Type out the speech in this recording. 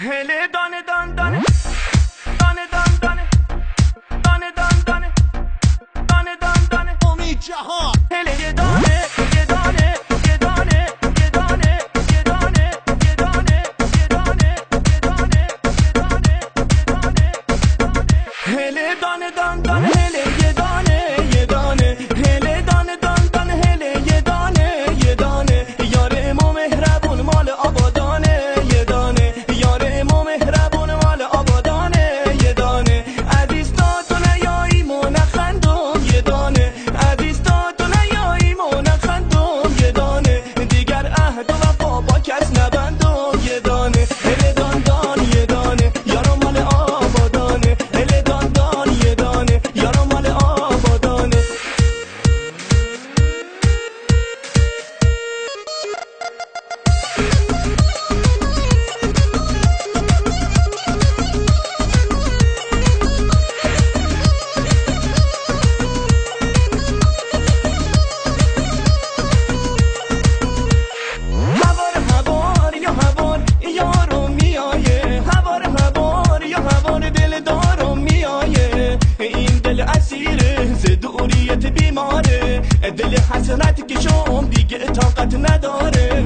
هله دانه دان دانه دانه دان دانه دانه دان دانه دانه دان دانه امید جهان هله یه دانه یه دانه یه دانه یه دانه یه دانه یه دانه یه دانه یه دانه یه دانه یه دانه هله دانه دان دانه هله یه دانه یه دانه هله دانه دان دانه هله یه دانه یه دانه یار ما مهربون مال آبادانه یه دانه یار ما مهربون مال آبادانه یه دانه عزیز تا تو نیایی ما نخندم یه دانه عزیز تا تو نیایی ما نخندم یه دانه دیگر عهد و وفا با کس نبندم یه دانه هله دان دان یه دانه یارو مال آبادانه هله دان دان یه دانه یارو مال آبادانه هوار هوار یا هوار یارو میایه هوار هوار یا هوار دل دارو میایه این دل اسیره ز دوریت بیماره دل حسرت که شم دیگه طاقت نداره